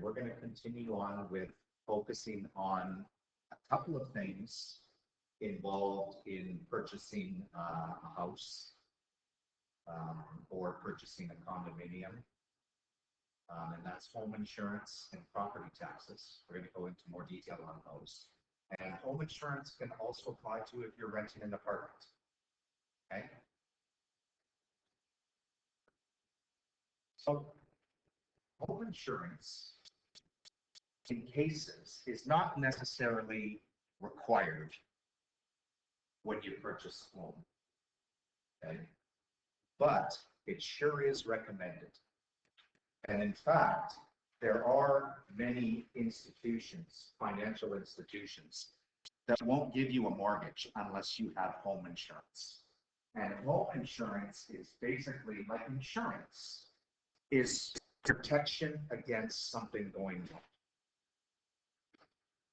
we're going to continue on with focusing on a couple of things involved in purchasing a house or purchasing a condominium. And that's home insurance and property taxes. We're going to go into more detail on those. And home insurance can also apply to if you're renting an apartment. Okay? So home insurance in cases is not necessarily required when you purchase a home. Okay? But it sure is recommended. And in fact, there are many institutions, financial institutions, that won't give you a mortgage unless you have home insurance. And home insurance is basically like insurance, is protection against something going wrong.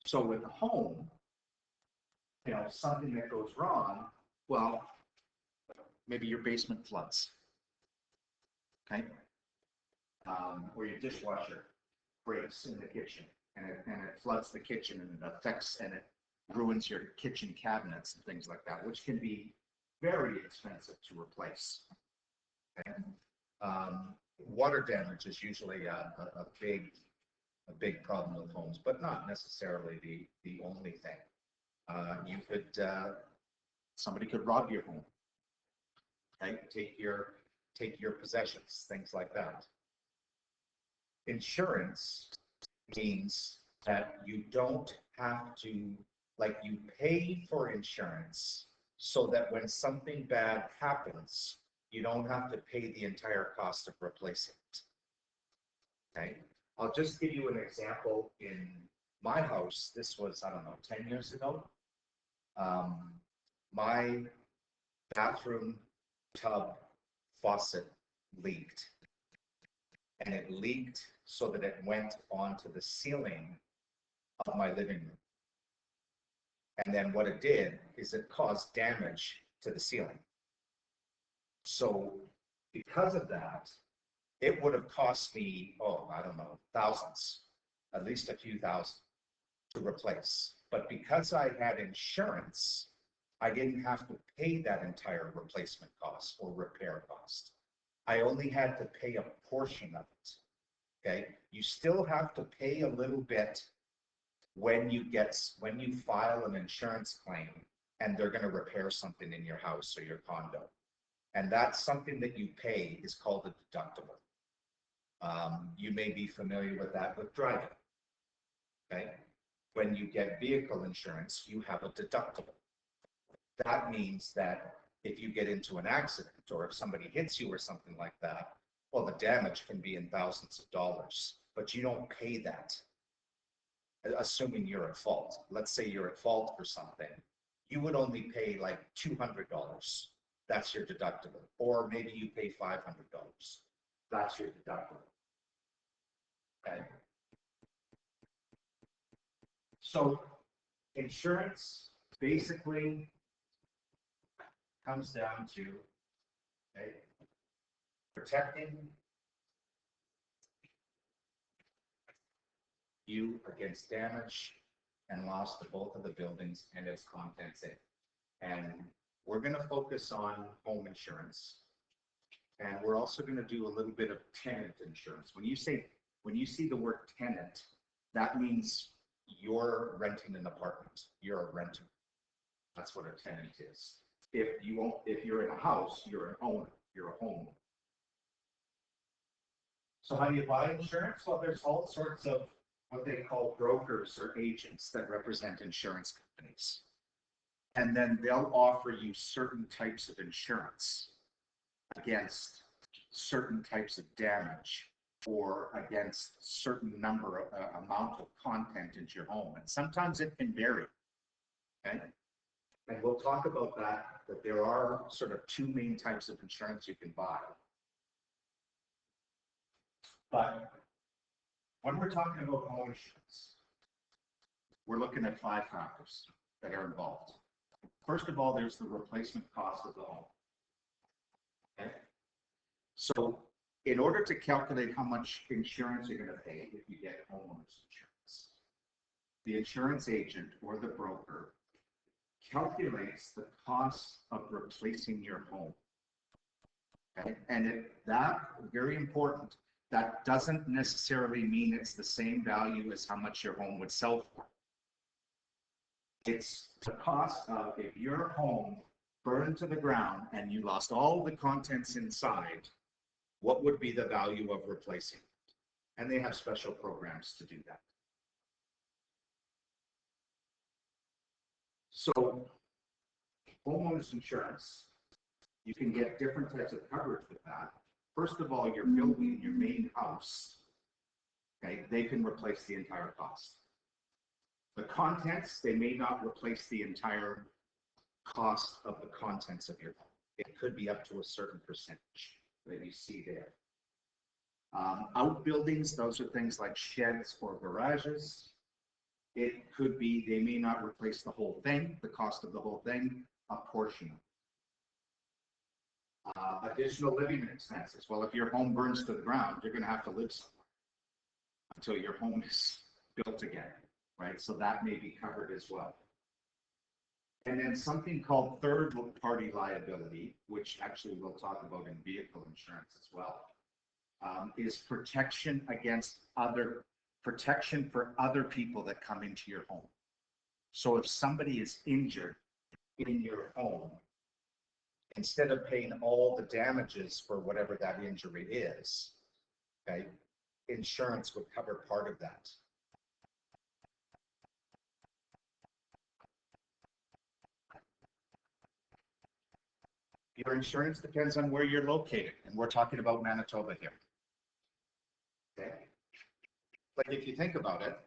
So with a home, you know, something that goes wrong, well, maybe your basement floods, okay? Or your dishwasher breaks in the kitchen and it floods the kitchen and it affects and it ruins your kitchen cabinets and things like that, which can be very expensive to replace. And water damage is usually a big problem with homes, but not necessarily the only thing. You could somebody could rob your home, okay? Take your possessions, things like that. Insurance means that you don't have to, like, you pay for insurance so that when something bad happens, you don't have to pay the entire cost of replacing it. Okay? I'll just give you an example. In my house, this was, I don't know, 10 years ago. My bathroom tub faucet leaked. And it leaked so that it went onto the ceiling of my living room. And then what it did is it caused damage to the ceiling. So because of that, it would have cost me, oh, I don't know, thousands, at least a few thousand to replace. But because I had insurance, I didn't have to pay that entire replacement cost or repair cost. I only had to pay a portion of it. Okay, you still have to pay a little bit when you file an insurance claim and they're going to repair something in your house or your condo, and that's something that you pay is called a deductible. You may be familiar with that with driving. Okay, when you get vehicle insurance, you have a deductible. That means that if you get into an accident or if somebody hits you or something like that, well, the damage can be in thousands of dollars, but you don't pay that, assuming you're at fault. Let's say you're at fault for something. You would only pay like $200. That's your deductible. Or maybe you pay $500. That's your deductible. Okay. So insurance basically comes down to, okay, protecting you against damage and loss to both of the buildings and its contents in. And we're going to focus on home insurance. And we're also going to do a little bit of tenant insurance. When you see the word tenant, that means you're renting an apartment. You're a renter. That's what a tenant is. If you're in a house, you're an owner. You're a homeowner. So how do you buy insurance? Well, there's all sorts of what they call brokers or agents that represent insurance companies. And then they'll offer you certain types of insurance against certain types of damage or against certain amount of content into your home. And sometimes it can vary. Okay? And we'll talk about that there are sort of two main types of insurance you can buy. But when we're talking about home insurance, we're looking at 5 factors that are involved. First of all, there's the replacement cost of the home. Okay? So in order to calculate how much insurance you're going to pay if you get homeowners insurance, the insurance agent or the broker calculates the cost of replacing your home. Okay? And that, very important, that doesn't necessarily mean it's the same value as how much your home would sell for. It's the cost of, if your home burned to the ground and you lost all the contents inside, what would be the value of replacing it? And they have special programs to do that. So, homeowners insurance, you can get different types of coverage with that. First of all, your building, your main house, okay, they can replace the entire cost. The contents, they may not replace the entire cost of the contents of your home. It could be up to a certain percentage that you see there. Outbuildings, those are things like sheds or garages. It could be, they may not replace the whole thing, the cost of the whole thing, a portion. Additional living expenses. Well, if your home burns to the ground, you're going to have to live somewhere until your home is built again, right? So that may be covered as well. And then something called third-party liability, which actually we'll talk about in vehicle insurance as well, is protection against protection for other people that come into your home. So if somebody is injured in your home, instead of paying all the damages for whatever that injury is, okay, insurance would cover part of that. Your insurance depends on where you're located, and we're talking about Manitoba here. Okay? Like if you think about it,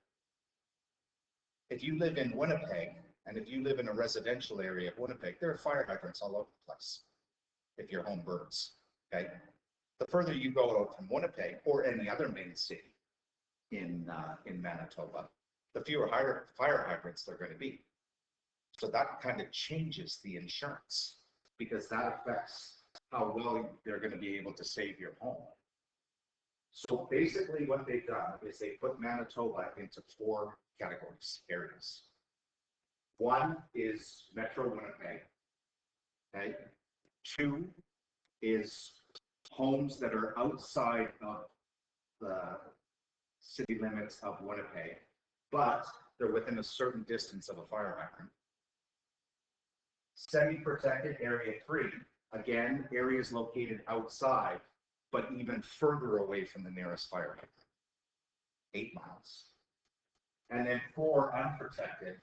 if you live in Winnipeg, and if you live in a residential area of Winnipeg, there are fire hydrants all over the place if your home burns, okay? The further you go out from Winnipeg or any other main city in Manitoba, the fewer fire hydrants there are going to be. So that kind of changes the insurance because that affects how well they're going to be able to save your home. So basically what they've done is they put Manitoba into 4 categories, areas. One is Metro Winnipeg, okay? 2 is homes that are outside of the city limits of Winnipeg, but they're within a certain distance of a fire hydrant. Semi-protected area 3, again, areas located outside, but even further away from the nearest fire hydrant, 8 miles. And then 4 unprotected,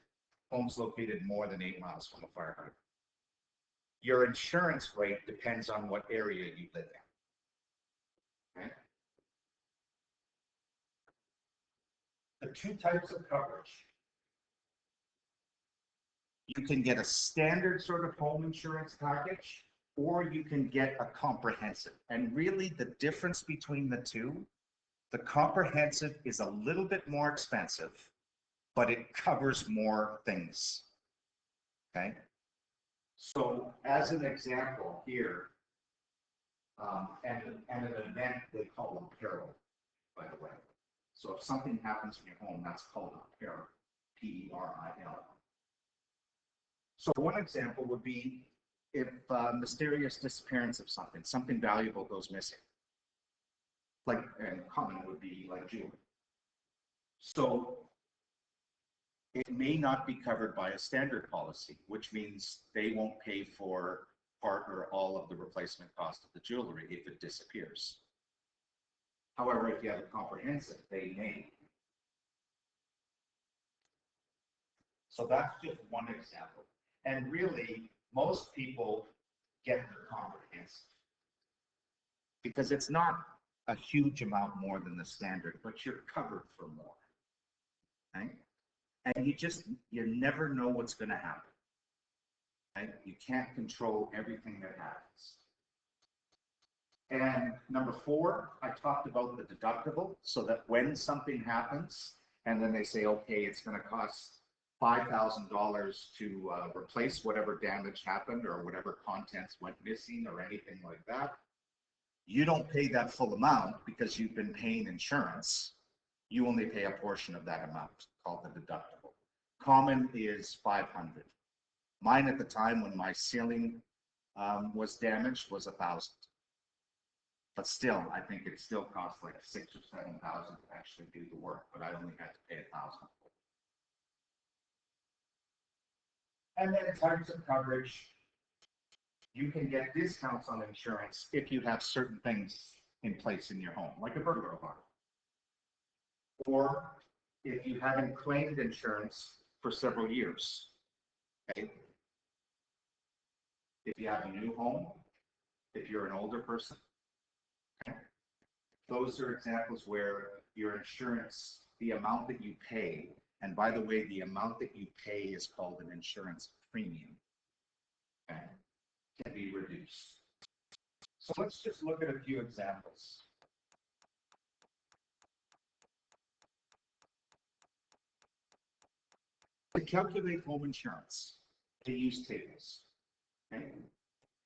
homes located more than 8 miles from a fire hydrant. Your insurance rate depends on what area you live in. Okay? The 2 types of coverage. You can get a standard sort of home insurance package, or you can get a comprehensive. And really the difference between the 2, the comprehensive is a little bit more expensive, but it covers more things. Okay? So as an example here, and an event they call a peril, by the way. So if something happens in your home, that's called a peril, P-E-R-I-L. So one example would be if mysterious disappearance of something valuable goes missing. Like, and common would be like jewelry. So it may not be covered by a standard policy, which means they won't pay for part or all of the replacement cost of the jewelry if it disappears. However, if you have a comprehensive, they may. So that's just one example. And really, most people get the comprehensive because it's not a huge amount more than the standard, but you're covered for more. Okay? And you never know what's going to happen. Okay? You can't control everything that happens. And number 4, I talked about the deductible, so that when something happens, and then they say, okay, it's going to cost $5,000 to replace whatever damage happened or whatever contents went missing or anything like that, You don't pay that full amount because you've been paying insurance. You only pay a portion of that amount called the deductible. Common is 500. Mine at the time when my ceiling was damaged was 1,000. But still, I think it still costs like 6,000 or 7,000 to actually do the work, but I only had to pay 1,000. And then types of coverage. You can get discounts on insurance if you have certain things in place in your home, like a burglar alarm. Or if you haven't claimed insurance for several years. Okay? If you have a new home, if you're an older person. Okay? Those are examples where your insurance, the amount that you pay, and by the way, the amount that you pay is called an insurance premium, okay, can be reduced. So let's just look at a few examples. To calculate home insurance, they use tables. Okay?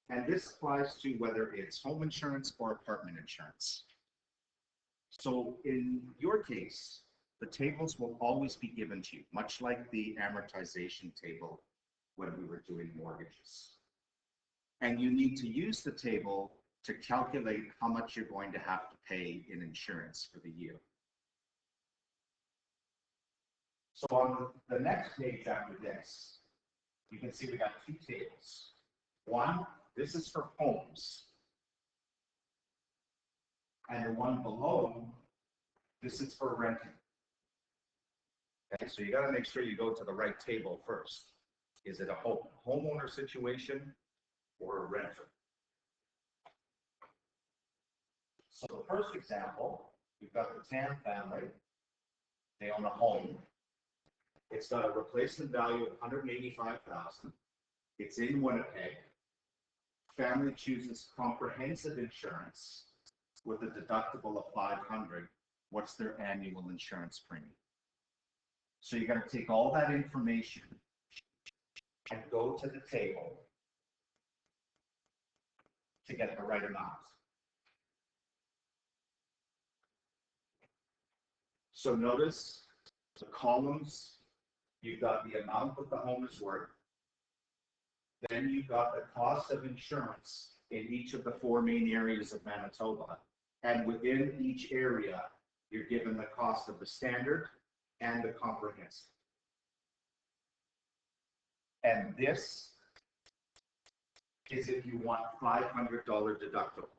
And this applies to whether it's home insurance or apartment insurance. So in your case, the tables will always be given to you, much like the amortization table when we were doing mortgages. And you need to use the table to calculate how much you're going to have to pay in insurance for the year. So on the next page after this, you can see we got two tables. One, this is for homes. And the one below, this is for renting. Okay, so you got to make sure you go to the right table first. Is it a homeowner situation or a renter? So the first example, we've got the Tan family. They own a home. It's got a replacement value of $185,000. It's in Winnipeg. Family chooses comprehensive insurance with a deductible of $500. What's their annual insurance premium? So you're going to take all that information and go to the table to get the right amount. So notice the columns, you've got the amount that the home is worth. Then you've got the cost of insurance in each of the four main areas of Manitoba. And within each area, you're given the cost of the standard and the comprehensive. And this is if you want $500 deductible.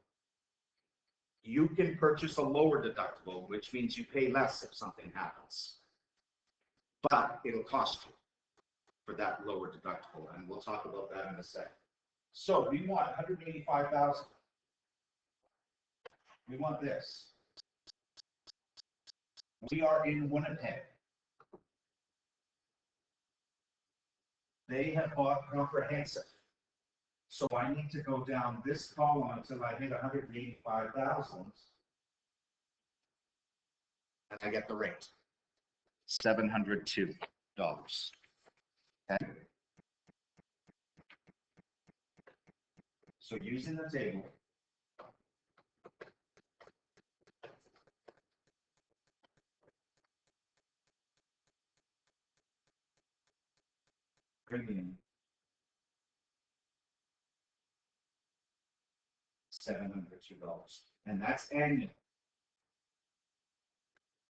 You can purchase a lower deductible, which means you pay less if something happens. But it'll cost you for that lower deductible, and we'll talk about that in a second. So we want $185,000. We want this. We are in Winnipeg. They have bought comprehensive. So I need to go down this column until I hit 185,000. And I get the rate. $702. Okay. So using the table, premium $702, and that's annual.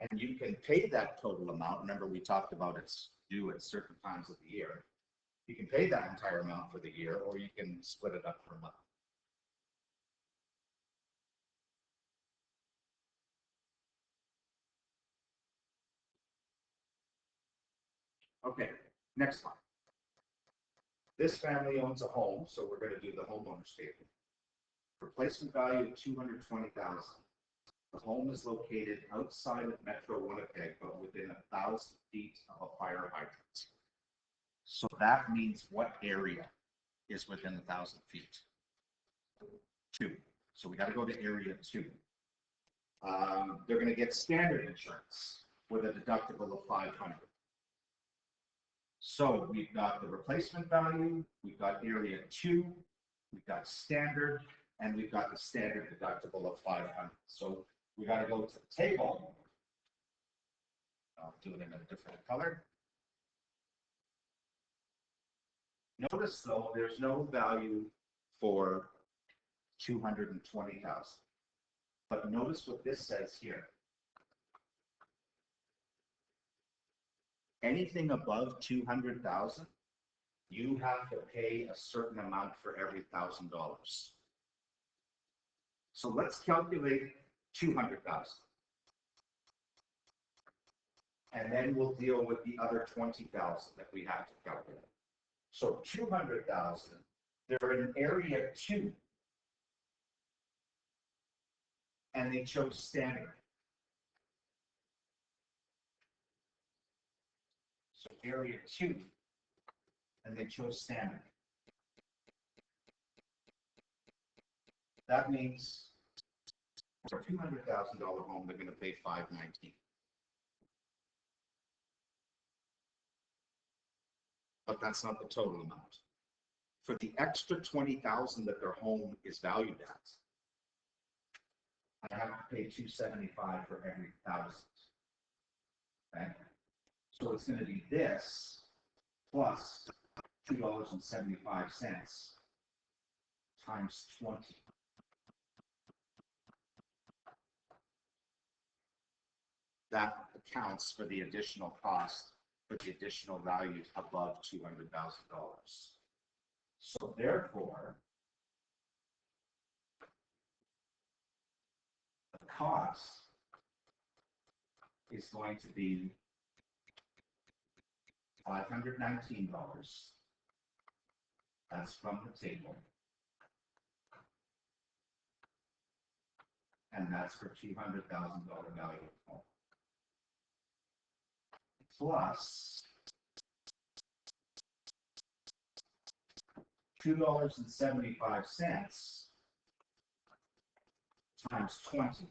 And you can pay that total amount. Remember, we talked about it's due at certain times of the year. You can pay that entire amount for the year, or you can split it up for a month. Okay, next one. This family owns a home, so we're going to do the homeowner statement. Replacement value of $220,000. The home is located outside of Metro Winnipeg, but within 1,000 feet of a fire hydrant. So that means what area is within 1,000 feet? 2. So we got to go to area 2. They're going to get standard insurance with a deductible of $500. So we've got the replacement value, we've got area 2, we've got standard, and we've got the standard deductible of 500. So we got to go to the table. I'll do it in a different color. Notice though, there's no value for 220,000. But notice what this says here. Anything above 200,000, you have to pay a certain amount for every $1,000. So let's calculate 200,000. And then we'll deal with the other 20,000 that we have to calculate. So 200,000, they're in area 2. And they chose standard. So area 2, and they chose standard. That means for a $200,000 home, they're going to pay $519. But that's not the total amount. For the extra $20,000 that their home is valued at, I have to pay $275 for every 1,000. Okay? So it's going to be this plus $2.75 times 20. That accounts for the additional cost for the additional values above $200,000. So therefore, the cost is going to be $519. That's from the table. And that's for $200,000 value of home. Plus $2.75 times 20.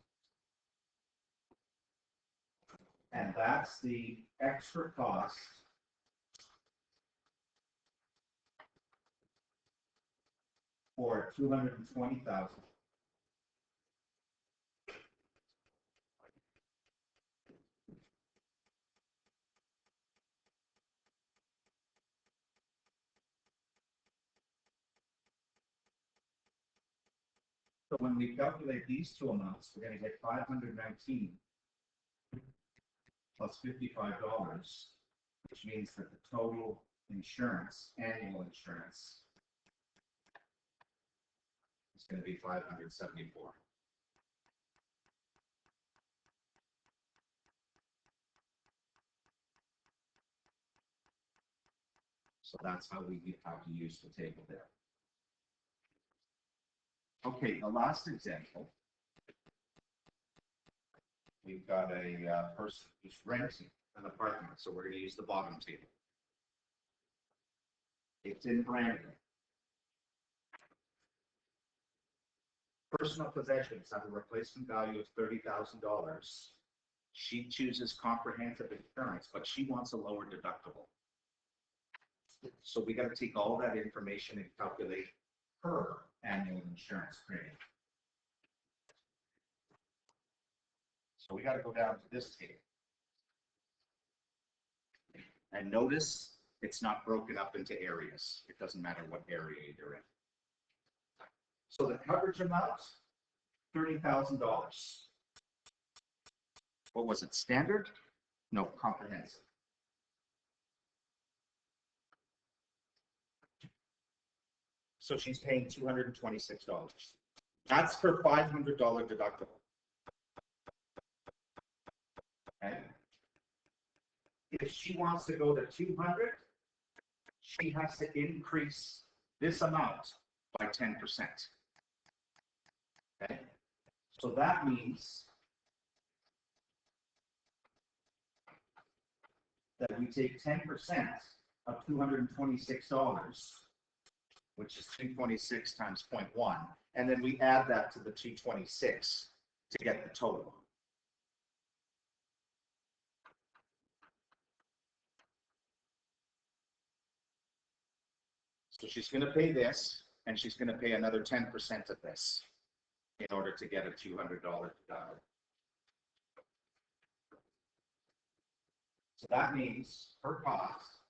And that's the extra cost for 220,000. So when we calculate these two amounts, we're going to get 519 plus $55, which means that the total insurance, annual insurance, is going to be 574. So that's how we have to use the table there. Okay, the last example. We've got a person who's renting an apartment, so we're going to use the bottom table. It's in Brandon. Personal possessions have a replacement value of $30,000. She chooses comprehensive insurance, but she wants a lower deductible. So we got to take all that information and calculate her annual insurance premium. So we got to go down to this table. And notice it's not broken up into areas. It doesn't matter what area you're in. So the coverage amount, $30,000. What was it, standard? No, comprehensive. So she's paying $226. That's her $500 deductible. Okay. If she wants to go to 200, she has to increase this amount by 10%. Okay. So that means that we take 10% of $226, which is 226 times 0.1, and then we add that to the 226 to get the total. So she's going to pay this, and she's gonna pay another 10% of this in order to get a $200 deductible. So that means her cost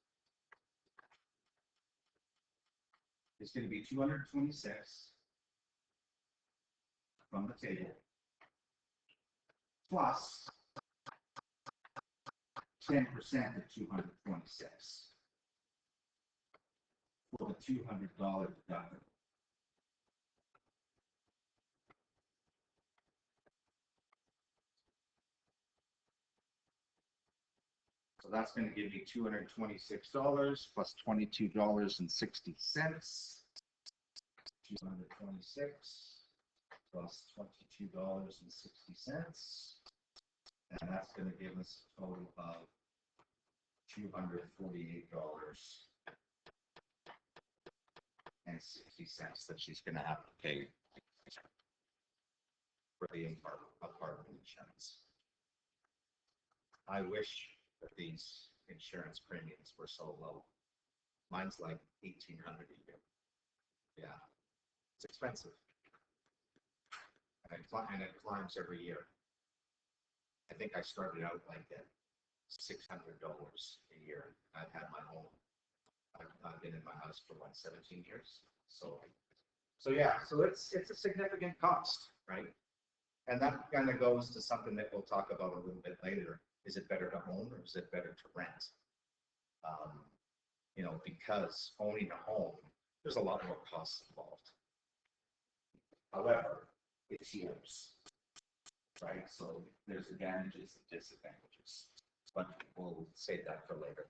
is gonna be 226 from the table, plus 10% of 226 for the $200 deductible. So that's going to give me $226 plus $22.60. 226 plus $22.60. And that's going to give us a total of $248.60 that she's going to have to pay for the apartment insurance. I wish that these insurance premiums were so low. Mine's like $1,800 a year. Yeah, it's expensive. And it climbs every year. I think I started out like at $600 a year. I've had my home. I've been in my house for 17 years. So yeah, so it's a significant cost, right? And that kind of goes to something that we'll talk about a little bit later. Is it better to own or is it better to rent? You know, because owning a home, there's a lot more costs involved. However, it's yours, right? So there's advantages and disadvantages, but we'll save that for later.